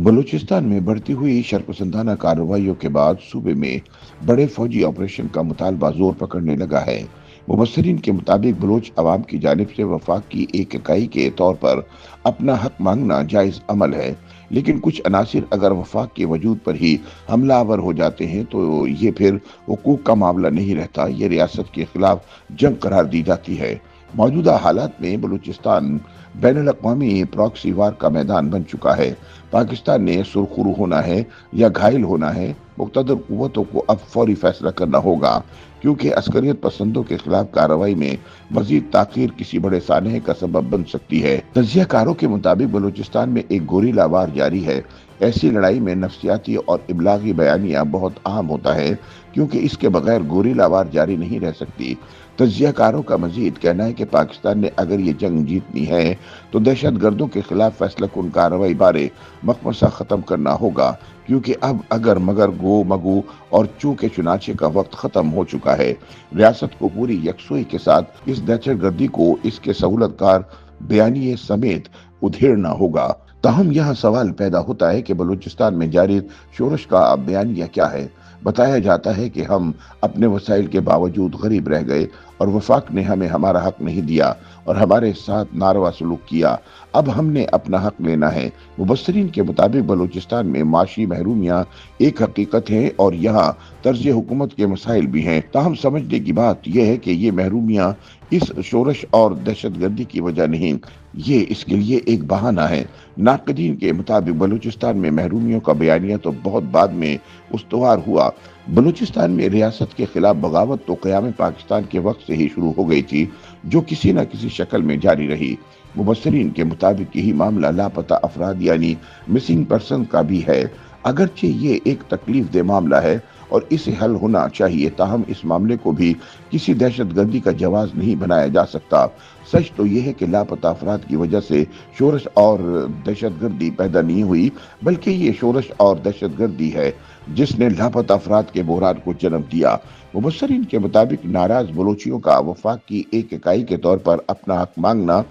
بلوچستان میں بڑھتی ہوئی شرپسندانہ کارروائیوں کے بعد صوبے میں بڑے فوجی آپریشن کا مطالبہ زور پکڑنے لگا ہے۔ مبصرین کے مطابق بلوچ عوام کی جانب سے وفاق کی ایک اکائی کے طور پر اپنا حق مانگنا جائز عمل ہے، لیکن کچھ عناصر اگر وفاق کے وجود پر ہی حملہ آور ہو جاتے ہیں تو یہ پھر حقوق کا معاملہ نہیں رہتا، یہ ریاست کے خلاف جنگ قرار دی جاتی ہے۔ موجودہ حالات میں بلوچستان بین الاقوامی پراکسی وار کا میدان بن چکا ہے۔ پاکستان نے سرخرو ہونا ہے یا گھائل ہونا ہے، مقتدر قوتوں کو اب فوری فیصلہ کرنا ہوگا، کیونکہ عسکریت پسندوں کے خلاف کارروائی میں مزید تاخیر کسی بڑے سانحے کا سبب بن سکتی ہے۔ تجزیہ کاروں کے مطابق بلوچستان میں ایک گوریلا وار جاری ہے۔ ایسی لڑائی میں نفسیاتی اور ابلاغی بیانیہ بہت اہم ہوتا ہے، کیونکہ اس کے بغیر گوریلا وار جاری نہیں رہ سکتی۔ تجزیہ کاروں کا مزید کہنا ہے کہ پاکستان نے اگر یہ جنگ جیتنی ہے تو دہشت گردوں کے خلاف فیصلہ کن کارروائی بارے مخمصہ ختم کرنا ہوگا، کیونکہ اب اگر مگر گو مگو اور چوں کے چنانچہ کا وقت ختم ہو چکا ہے۔ ریاست کو پوری یکسوئی کے ساتھ اس دہشت گردی کو اس کے سہولت کار بیانیے سمیت ادھیڑنا ہوگا۔ تاہم یہاں سوال پیدا ہوتا ہے کہ بلوچستان میں جاری شورش کا بیانیہ کیا ہے؟ بتایا جاتا ہے کہ ہم اپنے وسائل کے باوجود غریب رہ گئے اور وفاق نے ہمیں ہمارا حق نہیں دیا اور ہمارے ساتھ ناروا سلوک کیا۔ اب ہم نے اپنا حق لینا ہے۔ مبصرین کے مطابق بلوچستان میں معاشی محرومیاں ایک حقیقت ہے اور یہاں طرز حکومت کے مسائل بھی ہیں۔ تاہم سمجھنے کی بات یہ ہے کہ یہ محرومیاں اس شورش اور دہشت گردی کی وجہ نہیں، یہ اس کے لیے ایک بہانہ ہے۔ ناقدین کے مطابق بلوچستان میں محرومیوں کا بیانیہ تو بہت بعد میں استوار ہوا۔ بلوچستان میں ریاست کے خلاف بغاوت تو قیام پاکستان کے وقت سے ہی شروع ہو گئی تھی، جو کسی نہ کسی شکل میں جاری رہی۔ مبصرین کے مطابق یہی معاملہ لاپتہ افراد یعنی مسنگ پرسن کا بھی ہے۔ اگرچہ یہ ایک تکلیف دہ معاملہ ہے اور اسے حل ہونا چاہیے، تاہم اس معاملے کو بھی کسی دہشت گردی کا جواز نہیں بنایا جا سکتا۔ سچ تو یہ ہے کہ لاپتہ افراد کی وجہ سے شورش اور دہشت گردی پیدا نہیں ہوئی، بلکہ یہ شورش اور دہشت گردی ہے جس نے لاپتہ افراد کے بحران کو جنم دیا۔ مبصرین کے مطابق ناراض بلوچیوں کا وفاق کی ایک اکائی کے طور پر اپنا حق مانگنا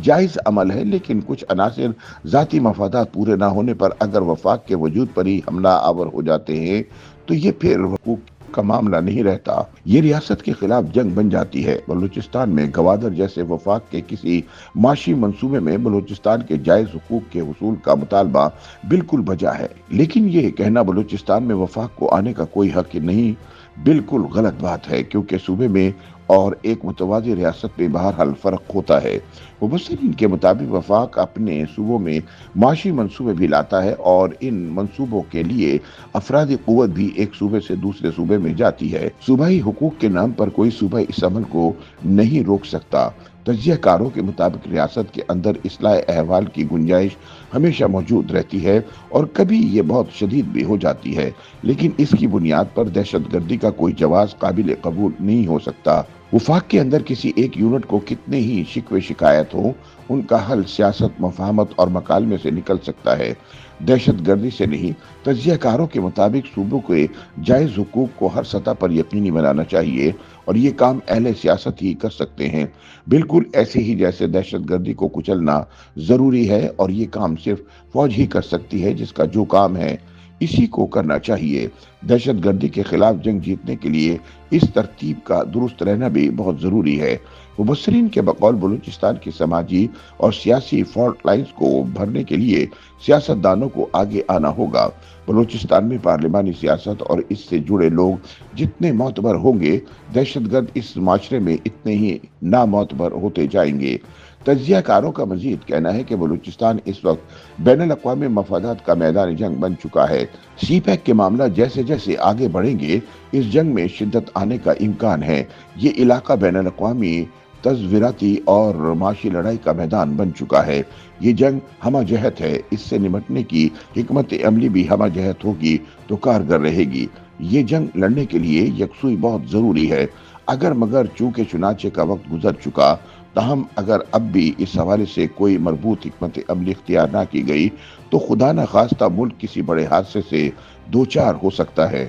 جائز عمل ہے، لیکن کچھ عناصر ذاتی مفادات پورے نہ ہونے پر اگر وفاق کے وجود پر ہی حملہ آور ہو جاتے ہیں تو یہ پھر حقوق کا معاملہ نہیں رہتا، یہ ریاست کے خلاف جنگ بن جاتی ہے۔ بلوچستان میں گوادر جیسے وفاق کے کسی معاشی منصوبے میں بلوچستان کے جائز حقوق کے حصول کا مطالبہ بالکل بجا ہے، لیکن یہ کہنا بلوچستان میں وفاق کو آنے کا کوئی حق نہیں بالکل غلط بات ہے، کیونکہ صوبے میں اور ایک متوازی ریاست میں بہرحال فرق ہوتا ہے۔ مبصرین کے مطابق وفاق اپنے صوبوں میں معاشی منصوبے بھی لاتا ہے اور ان منصوبوں کے لیے افرادی قوت بھی ایک صوبے سے دوسرے صوبے میں جاتی ہے۔ صوبائی حقوق کے نام پر کوئی صوبہ اس عمل کو نہیں روک سکتا۔ تجزیہ کاروں کے مطابق ریاست کے اندر اصلاح احوال کی گنجائش ہمیشہ موجود رہتی ہے اور کبھی یہ بہت شدید بھی ہو جاتی ہے، لیکن اس کی بنیاد پر دہشت گردی کا کوئی جواز قابل قبول نہیں ہو سکتا۔ وفاق کے اندر کسی ایک یونٹ کو کتنے ہی شکوے شکایت ہوں، ان کا حل سیاست، مفاہمت اور مکالمے سے نکل سکتا ہے، دہشت گردی سے نہیں۔ تجزیہ کاروں کے مطابق صوبوں کے جائز حقوق کو ہر سطح پر یقینی بنانا چاہیے اور یہ کام اہل سیاست ہی کر سکتے ہیں، بالکل ایسے ہی جیسے دہشت گردی کو کچلنا ضروری ہے اور یہ کام صرف فوج ہی کر سکتی ہے، جس کا جو کام ہے اسی کو کرنا چاہیے۔ دہشت گردی کے خلاف جنگ جیتنے کے لیے اس ترتیب کا درست رہنا بھی بہت ضروری ہے۔ مبصرین کے بقول بلوچستان کی سماجی اور سیاسی فالٹ لائنز کو بھرنے کے لیے سیاست دانوں کو آگے آنا ہوگا۔ بلوچستان میں پارلیمانی سیاست اور اس سے جڑے لوگ جتنے معتبر ہوں گے، دہشت گرد اس معاشرے میں اتنے ہی نامعتبر ہوتے جائیں گے۔ تجزیہ کاروں کا مزید کہنا ہے کہ بلوچستان اس وقت بین الاقوامی مفادات کا میدان جنگ بن چکا ہے۔ سی پیک کے معاملہ جیسے جیسے آگے بڑھیں گے، اس جنگ میں شدت آنے کا امکان ہے۔ یہ علاقہ بین الاقوامی تصویراتی اور معاشی لڑائی کا میدان بن چکا ہے۔ یہ جنگ ہمہ جہت ہے، اس سے نمٹنے کی حکمت عملی بھی ہمہ جہت ہوگی تو کارگر رہے گی۔ یہ جنگ لڑنے کے لیے یکسوئی بہت ضروری ہے، اگر مگر چونکہ چنانچہ کا وقت گزر چکا، تاہم اگر اب بھی اس حوالے سے کوئی مربوط حکمت عملی اختیار نہ کی گئی تو خدا نخواستہ ملک کسی بڑے حادثے سے دوچار ہو سکتا ہے۔